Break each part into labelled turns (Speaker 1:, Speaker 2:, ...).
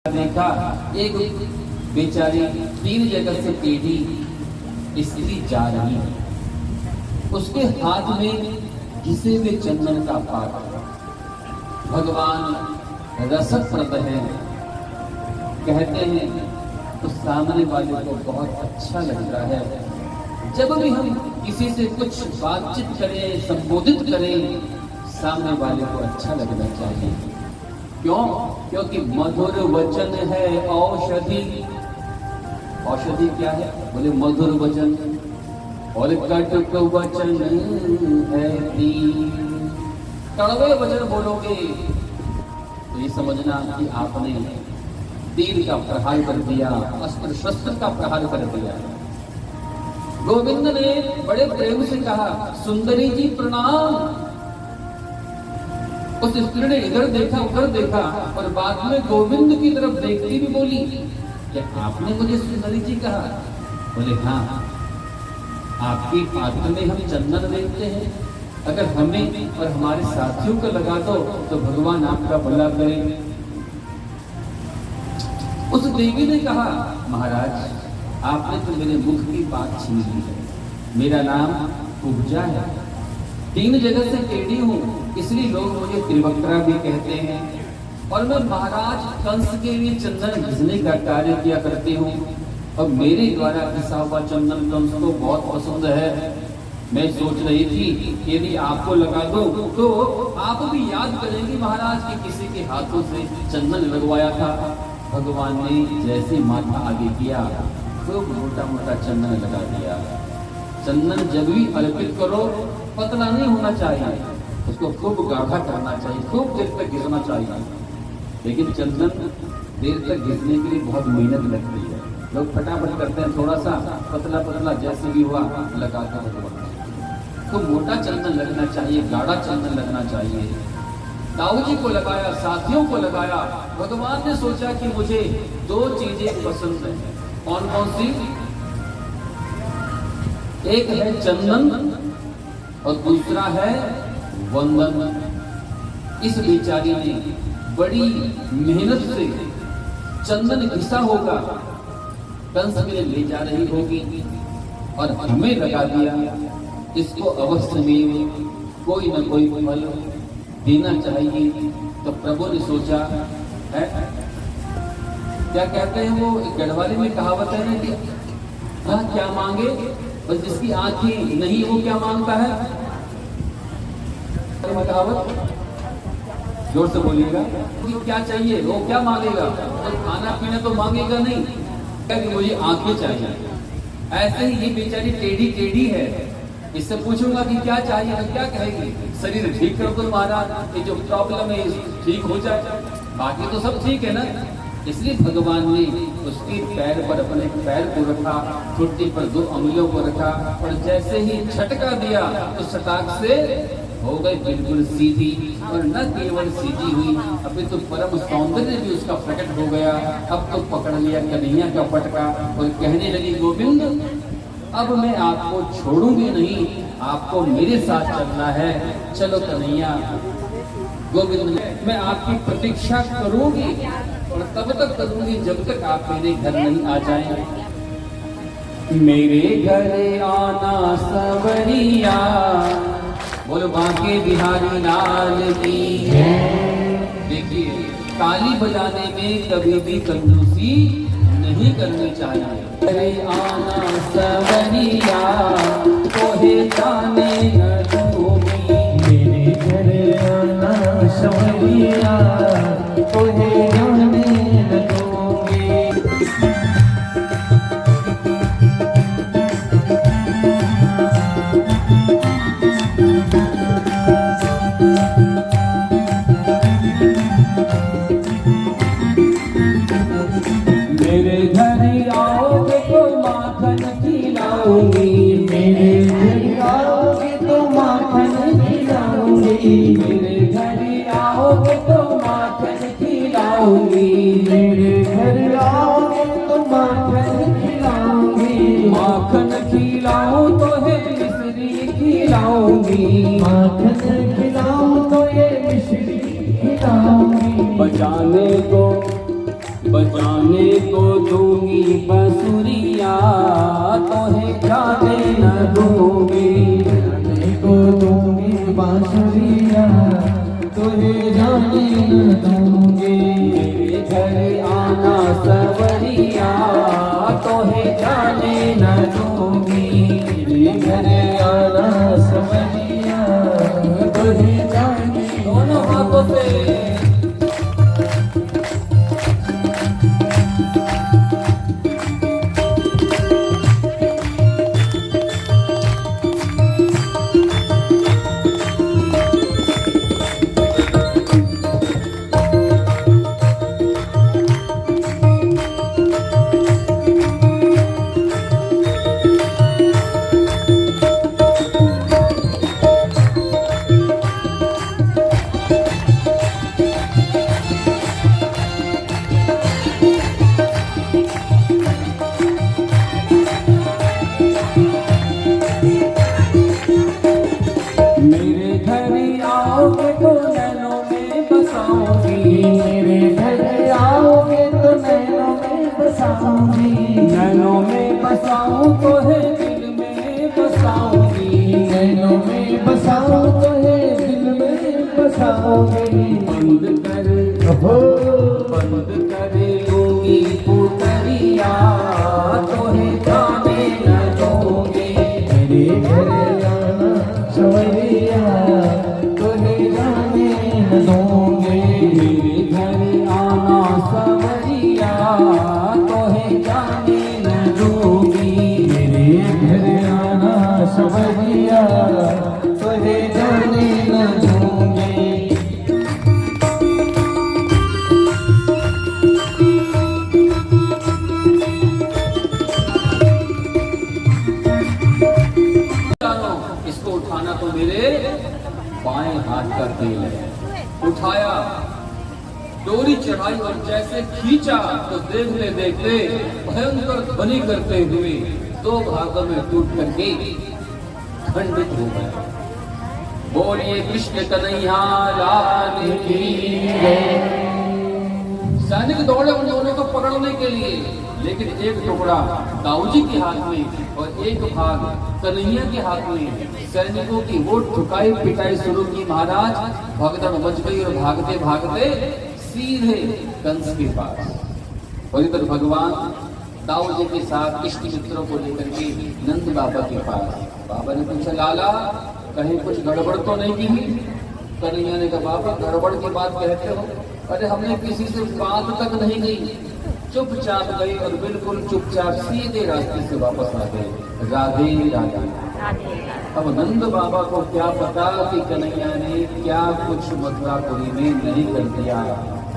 Speaker 1: देखा एक बेचारी 3 जगह से टेढ़ी स्त्री जा रही है, उसके हाथ में घिसे हुए चंदन का पात्र। भगवान रसप्रद है, कहते हैं तो सामने वाले को बहुत अच्छा लगता है। जब भी हम किसी से कुछ बातचीत करें, संबोधित करें, सामने वाले को अच्छा लगना चाहिए। क्यों? क्योंकि मधुर वचन है औषधि। औषधि क्या है? बोले मधुर वचन, और कटुक वचन है तीर। कड़वे वचन बोलोगे तो ये समझना कि आपने तीर का प्रहार कर दिया, अस्त्र शस्त्र का प्रहार कर दिया। गोविंद ने बड़े प्रेम से कहा, सुंदरी जी प्रणाम। उस स्त्री ने इधर देखा उधर देखा और बाद में गोविंद की तरफ देखती भी बोली, क्या आपने मुझे सुंदरी जी कहा? बोले हाँ, आपकी पात्र में हम चंदन देखते हैं, अगर हमें और हमारे साथियों को लगा दो तो भगवान आपका भला करे। उस देवी ने कहा, महाराज आपने तो मेरे मुख की बात छीन ली है। मेरा नाम कुब्जा है, 3 जगह से टेढ़ी हूँ, इसलिए लोग मुझे त्रिवक्त्रा भी कहते हैं। और मैं महाराज कंस के लिए चंदन घिसने का कार्य किया करती हूँ, और मेरे द्वारा घिसा हुआ चंदन कंस को बहुत पसंद है। मैं सोच रही थी यदि आपको लगा दो तो आप भी याद करेंगे महाराज कि किसी के हाथों से चंदन लगवाया था। भगवान ने जैसे माथा आगे किया, खूब मोटा मोटा चंदन लगा दिया। चंदन जब भी अर्पित करो पतला नहीं होना चाहिए, उसको खूब गाढ़ा करना चाहिए, खूब देर तक घिसना चाहिए। लेकिन चंदन देर तक घिसने के लिए बहुत मेहनत लगती है। लोग फटाफट करते हैं, थोड़ा सा पतला पतला जैसे भी हुआ लगाते हैं। खूब मोटा चंदन लगना चाहिए, गाढ़ा चंदन लगना चाहिए। ताऊ जी को लगाया, साथियों को लगाया। भगवान ने सोचा कि मुझे 2 चीजें पसंद है। कौन कौन सी? एक है चंदन और दूसरा है वंदन। इस बेचारी ने बड़ी मेहनत से चंदन घिसा होगा, कंस के लिए ले जा रही होगी और हमें लगा दिया। इसको अवश्य में कोई न कोई फल देना चाहिए। तो प्रभु ने सोचा है, क्या कहते हैं वो गढ़वाली में कहावत है ना कि हाँ क्या मांगे और जिसकी आंखें नहीं वो क्या मांगता है। कहावत जोर से बोलिएगा कि क्या चाहिए, वो क्या मांगेगा? तो खाना पीना तो मांगेगा नहीं, क्या कि मुझे आंखें चाहिए। ऐसे ही ये बेचारी टेढ़ी टेढ़ी है, इससे पूछूंगा कि क्या चाहिए तो क्या कहेगी? शरीर ठीक कर दो महाराज, ये जो प्रॉब्लम है ठीक हो जाए, बाकी तो सब ठीक है ना। इसलिए भगवान ने उसके पैर पर अपने पैर को रखा, घुटने पर 2 अंगुलियों को रखा और जैसे ही झटका दिया तो सटाक से हो गई बिल्कुल सीधी। और न केवल सीधी हुई, अभी तो परम सौंदर्य भी उसका प्रकट हो गया। अब तो पकड़ लिया कन्हैया का पटका और कहने लगी, गोविंद अब मैं आपको छोड़ूंगी नहीं, आपको मेरे साथ चलना है, चलो कन्हैया। गोविंद ने, मैं आपकी प्रतीक्षा करूंगी और तब तक करूंगी जब तक आप मेरे घर नहीं आ जाएं। मेरे घर आना सवरिया, बोलो बांके बिहारी लाल की। देखिए ताली बजाने में कभी भी कंजूसी नहीं करनी चाहिए। मेरे आना सवरिया तोहे जाने न दूंगी, मेरे घर आना सवरिया तोहे जाने न दूंगी। मेरे घर आओगे तो माखन खिलाऊंगी, मेरे घर आओगे तो माखन खिलाऊंगी, मेरे घर आओगे तो माखन खिलाऊंगी, मेरे घर आओगे तो माखन खिलाऊंगी। माखन खिलाऊं तो है मिश्री खिलाऊंगी, माखन खिलाऊं तो ये मिश्री खिलाऊंगी। बजाने को बजाने को दूंगी बंसुरिया, तोहे जाने न दूंगी।
Speaker 2: बजाने को दूंगी बांसुरिया, तुझे जाने न दूंगी।
Speaker 1: मेरे घर आना सवरिया, तोहे जाने न दूंगी।
Speaker 2: मेरे घर आना सवरिया, तुझे जाने
Speaker 1: दोनों हाथों से मेरे घर आओगे तो नैनों में बसाऊंगी।
Speaker 2: मेरे घर आओगे तो नैनों में बसाऊंगी।
Speaker 1: नैनों में बसाऊं तो है दिल में बसाऊंगी।
Speaker 2: नैनों में बसाऊं तो है दिल में बसाऊंगी।
Speaker 1: बंद कर
Speaker 2: हो
Speaker 1: बंद कर लूंगी पुतरिया, तोहे जाने न दूंगी।
Speaker 2: मेरे घर आना सवरिया, तुझे जाने न दूंगी।
Speaker 1: मेरे घर आना सवरिया, तोहे जाने न दूंगी।
Speaker 2: मेरे घर आना सवरिया, तुझे जाने न दूंगी।
Speaker 1: इसको उठाना तो मेरे बाएं हाथ का खेल है। उठाया, डोरी चढ़ाई और जैसे खींचा तो देखते देखते भयंकर ध्वनि करते हुए दो भागों में टूट करके खंडित हो गया। बोलिए कृष्ण कन्हैया लाल की जय। सैनिक दौड़े उन दोनों को पकड़ने के लिए, लेकिन एक टुकड़ा दाऊजी के हाथ में और एक भाग कन्हैया के हाथ में। सैनिकों की वो ठुकाई पिटाई शुरू की महाराज। भगदड़ मच गई और भागते भागते सीधे कंस के पास। और इधर भगवान दाऊजी के साथ इष्ट मित्रों को लेकर के नंद बाबा के पास। बाबा ने पूछा, लाला कहीं कुछ गड़बड़ तो नहीं की? कन्हैया ने कहा, बाबा गड़बड़ की बात कहते हो? अरे हमने किसी से बात तक नहीं की, चुपचाप गई और बिल्कुल चुपचाप सीधे रास्ते से वापस आ गए। राधे राधे। अब नंद बाबा को क्या पता कि कन्हैया ने क्या कुछ मथुरापुरी में नहीं कर दिया।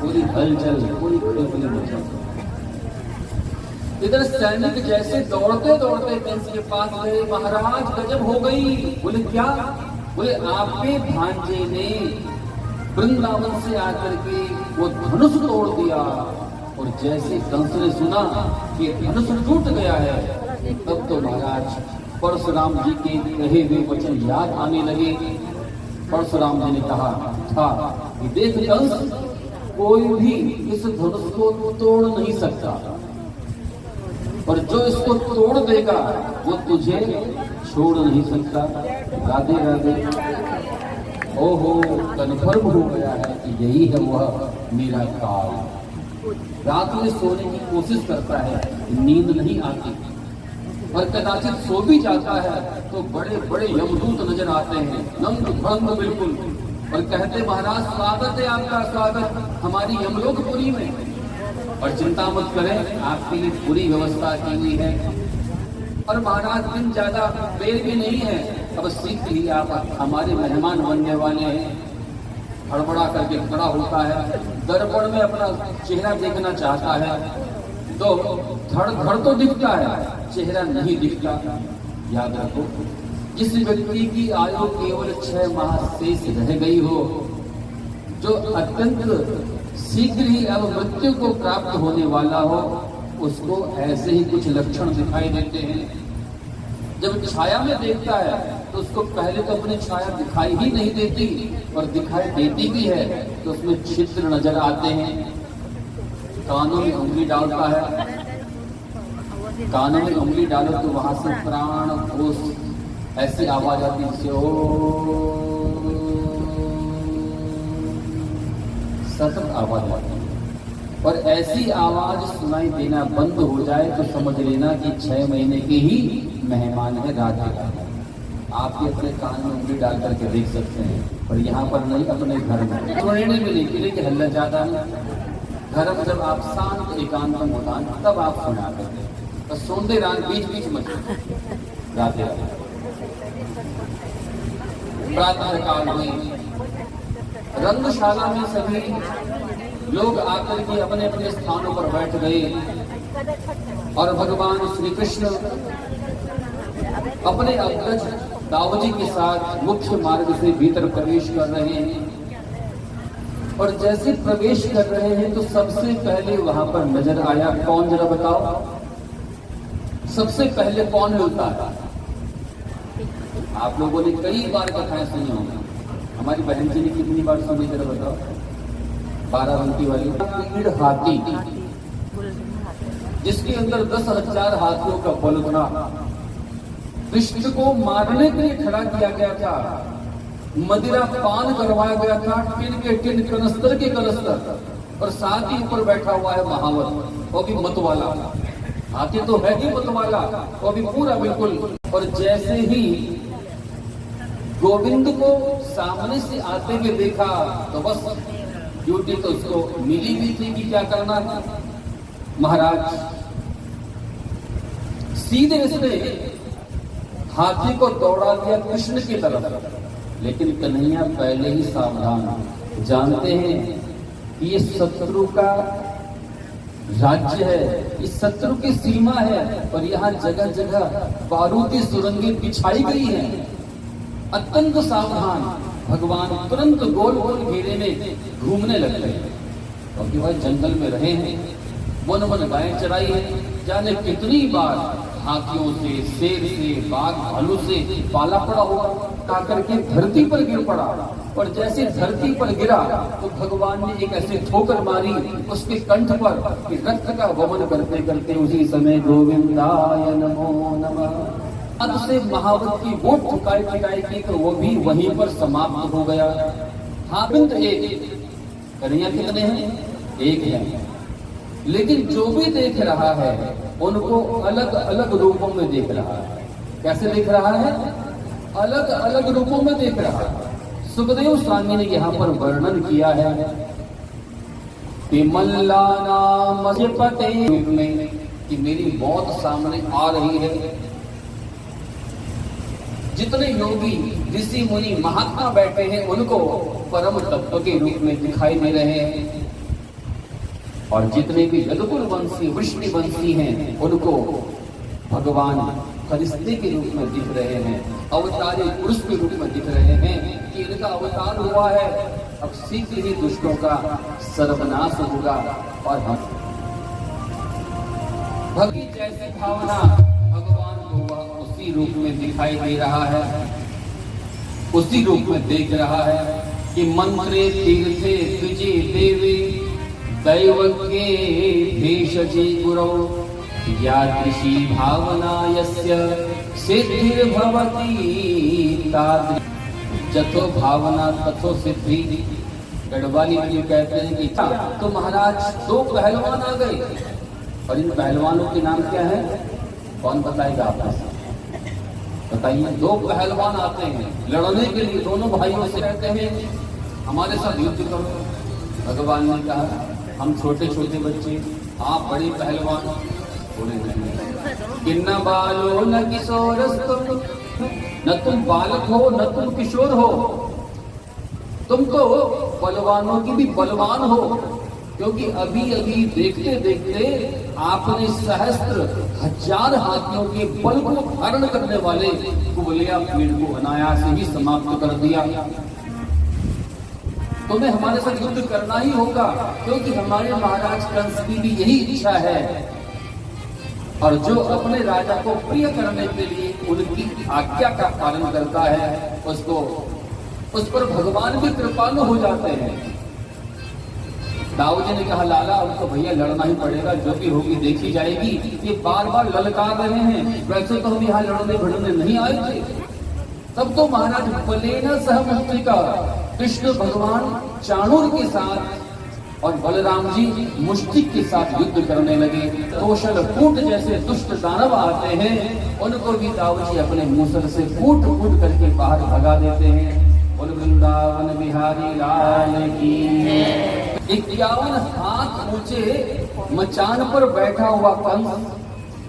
Speaker 1: पूरी हलचल, पूरी खड़बड़ी मची। इधर सैनिक जैसे दौड़ते दौड़ते कंस के पास गए। महाराज गजब हो गई। बोले क्या? बोले आपके भांजे ने वृंदावन से आकर के वो धनुष तोड़ दिया। और जैसे कंस ने सुना कि धनुष टूट गया है, तब तो महाराज परशुराम जी के कहे हुए वचन याद आने लगे। परशुराम जी ने कहा था कि देख कंस, कोई भी इस धनुष को तोड़ नहीं सकता, और जो इसको तोड़ देगा वो तुझे छोड़ नहीं सकता। राधे राधे। ओहो, कन्फर्म हो गया है कि यही है वह मेरा काल। रात में सोने की कोशिश करता है, नींद नहीं आती, और कदाचित सो भी जाता है तो बड़े बड़े यमदूत नजर आते हैं, नंग भंग बिल्कुल, और कहते महाराज स्वागत है आपका, स्वागत हमारी यमलोकपुरी में, और चिंता मत करें आपके लिए पूरी व्यवस्था की हुई है। और महाराज दिन ज्यादा देर भी नहीं है, अब शीघ्र ही आप हमारे मेहमान बनने वाले हैं। हड़बड़ा करके खड़ा होता है, दर्पण में अपना चेहरा देखना चाहता है, तो धड़ तो दिखता है, चेहरा नहीं दिखता। याद रखो, जिस व्यक्ति की आयु केवल 6 माह शेष रह गई हो, जो अत्यंत शीघ्र ही अब मृत्यु को प्राप्त होने वाला हो, उसको ऐसे ही कुछ लक्षण दिखाई देते हैं। जब छाया में देखता है तो उसको पहले तो अपनी छाया दिखाई ही नहीं देती, और दिखाई देती भी है तो उसमें छिद्र नजर आते हैं। कानों में उंगली डालता है, कानों में उंगली डालो तो वहां से प्राण घोष ऐसी आवाज आती है जैसे ओ, सतत आवाज आती है। और ऐसी आवाज सुनाई देना बंद हो जाए तो समझ लेना कि 6 महीने के ही मेहमान है राधा राधा। आप भी अपने कान में उंगली डाल करके देख सकते हैं, और यहाँ पर नहीं अपने घर में सुनने मिलेगी कि हल्ला ज्यादा नहीं। घर में जब आप शांत एकांत में होता तब आप सुना करते, तो सुनते रात बीच बीच में राधे राधे। प्रातः काल में रंगशाला में सभी लोग आकर के अपने अपने स्थानों पर बैठ गए और भगवान श्री कृष्ण अपने अग्रज दाऊजी के साथ मुख्य मार्ग से भीतर प्रवेश कर रहे हैं। और जैसे प्रवेश कर रहे हैं तो सबसे पहले वहां पर नजर आया कौन, जरा बताओ सबसे पहले कौन मिलता है? आप लोगों ने कई बार कथाएं सुनी होंगी, हमारी बहन जी ने कितनी बार सुनी जरा बताओ? 12 घंटी वाली पीड़ हाथी, जिसके अंदर 10,000 हाथियों का बल था। कृष्ण को मारने के लिए खड़ा किया गया था, मदिरा पान करवाया गया था, टिन के टिन कनस्तर के कनस्तर, और साथ ही ऊपर बैठा हुआ है महावत, वो भी मत वाला। हाथी तो है ही मत वाला, वो भी पूरा बिल्कुल। और जैसे ही गोविंद को सामने से आते हुए देखा तो बस ड्यूटी तो उसको मिली भी थी कि क्या करना था। महाराज सीधे इसने हाथी को दौड़ा दिया कृष्ण की तरफ, लेकिन कन्हैया पहले ही सावधान, जानते हैं कि ये शत्रु का राज्य है, इस शत्रु की सीमा है, और यहाँ जगह जगह बारूदी सुरंगें बिछाई गई हैं। अत्यंत सावधान भगवान तुरंत गोल गोल घेरे में घूमने लग गए, क्योंकि वह जंगल में रहे हैं, वन वन गायें चराई है, जाने कितनी बार हाथियों से, शेर से, बाघ भालू से पाला पड़ा हुआ, आकर के धरती पर गिर पड़ा। और जैसे धरती पर गिरा तो भगवान ने एक ऐसे ठोकर मारी उसके कंठ पर कि रक्त का वमन करते करते उसी समय गोविंदाय नमो नमः अब से महावत की वो ठुकाई पिटाई की तो वो भी वहीं पर समाप्त हो गया। हाँ बिंद एक, कन्हैया कितने हैं? एक है, लेकिन जो भी देख रहा है उनको अलग अलग रूपों में देख रहा है। कैसे देख रहा है? अलग अलग रूपों में देख रहा है। सुखदेव स्वामी ने यहाँ पर वर्णन किया है कि मल्ला नाम पते में कि मेरी मौत सामने आ रही है। जितने योगी ऋषि मुनि महात्मा बैठे हैं उनको परम तत्व के रूप में दिखाई दे रहे हैं, और जितने भी यदुकुल वंशी वृष्णि वंशी हैं उनको भगवान फरिश्ते के रूप में दिख रहे हैं, अवतारी पुरुष के रूप में दिख रहे हैं कि इनका अवतार हुआ है। अब शीघ्र ही दुष्टों का सर्वनाश होगा। और हम भक्ति जैसी भावना भगवान को वह उसी रूप में दिखाई दे रहा है, उसी रूप में देख रहा है कि मंत्रे तीर्थे तुझे देवी दैवज्ञे भेषजे गुरौ यादृशी भावना यस्य सिद्धिर्भवति तादृशी जथो भावना तथो सिद्धि। गढ़वाली में कहते हैं कि तो महाराज 2 पहलवान आ गए, और इन पहलवानों के नाम क्या है? कौन बताएगा आप? बताइए। 2 पहलवान आते हैं लड़ने के लिए, दोनों भाइयों से कहते हैं हमारे साथ युद्ध करो। भगवान ने कहा हम छोटे छोटे बच्चे, आप बड़े पहलवान, बोले नहीं। किन्ना बालो न किशोरस्तुम, न तुम बालक हो न तुम किशोर हो, तुम तो बलवानों की भी बलवान हो, क्योंकि अभी अभी देखते देखते आपने सहस्त्र हजार हाथियों के बल को धारण करने वाले कुबलिया पेड़ को अनायास ही समाप्त कर दिया। तुम्हें हमारे साथ युद्ध करना ही होगा, क्योंकि हमारे महाराज कंस की भी यही इच्छा है, और जो अपने राजा को प्रिय करने के लिए उनकी आज्ञा का पालन करता है उसको उस पर भगवान भी कृपालु हो जाते हैं। दाऊ जी ने कहा लाला अब तो भैया लड़ना ही पड़ेगा, जो भी होगी देखी जाएगी। ये बार बार ललकार रहे हैं, वैसे तो हम यहाँ लड़ने भिड़ने नहीं आए थे। तब तो महाराज बलेना सहमस्तिका कृष्ण भगवान चाणूर के साथ और बलराम जी मुष्टिक के साथ युद्ध करने लगे। कौशल कूट जैसे दुष्ट दानव आते हैं, उनको भी दाऊ जी अपने मूसल से कूट कूट करके बाहर भगा देते हैं। बोल वृंदावन बिहारी लाल की। 51 हाथ ऊंचे मचान पर बैठा हुआ कंस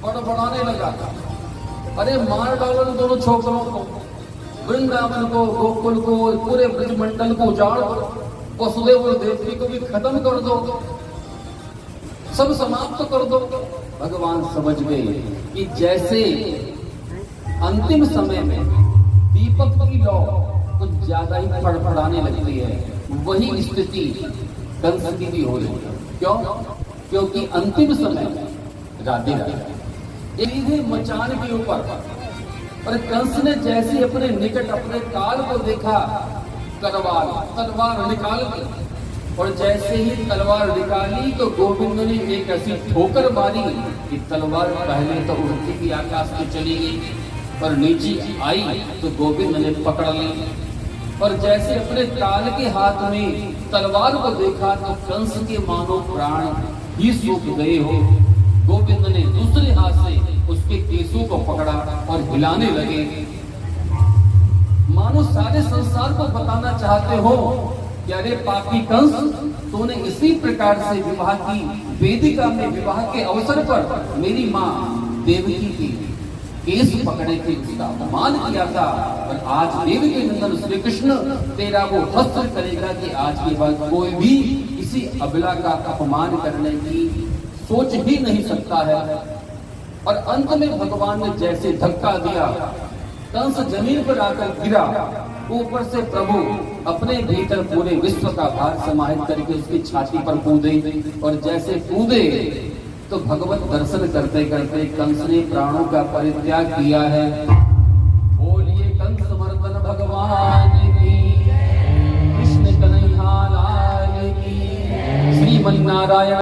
Speaker 1: बड़बड़ाने लगा, अरे मार डालो दोनों छोकरों को, वृंदावन को, गोकुल को, पूरे ब्रजमंडल को उजाड़ दो, वसुदेव और देवकी को भी खत्म कर दो, सब समाप्त कर दो। भगवान समझ गए कि जैसे अंतिम समय में दीपक की लौ कुछ ज्यादा ही फड़फड़ाने लगती है, वही स्थिति कंस की भी हो रही है। क्यों? क्योंकि अंतिम समय में राधे राधे मचान के ऊपर, और कंस ने जैसे अपने निकट अपने काल को देखा, तलवार निकाल दी, और जैसे ही तलवार निकाली तो गोविंद ने एक ऐसी ठोकर मारी कि तलवार पहले तो उड़ती हुई आकाश में चली गई, और नीचे आई तो गोविंद ने पकड़ ली। और जैसे अपने काल के हाथ में तलवार को देखा तो कंस के मानो प्राण ही सूख गए हो। गोविंद ने दूसरे हाथ से उसके केसों को पकड़ा और हिलाने लगे, मानो सारे संसार को बताना चाहते हो कि अरे पापी कंस, तूने इसी प्रकार से विवाह की वेदिका में विवाह के अवसर पर मेरी माँ देवकी की केस पकड़े थे, उसका अपमान किया था, और आज देवकी नंदन श्री कृष्ण तेरा वो हस्त्र करेगा कि आज के बाद कोई भी किसी अबला का अपमान करने की सोच ही नहीं सकता है। और अंत में भगवान ने जैसे धक्का दिया, कंस जमीन पर आकर गिरा, ऊपर से प्रभु अपने भीतर पूरे विश्व का भार समाहित करके उसकी छाती पर कूदे, और जैसे कूदे तो भगवत दर्शन करते करते कंस ने प्राणों का परित्याग किया है। बोलिए कंस मर्दन भगवान की, कृष्ण कन्हैया लाल की, श्रीमन नारायण।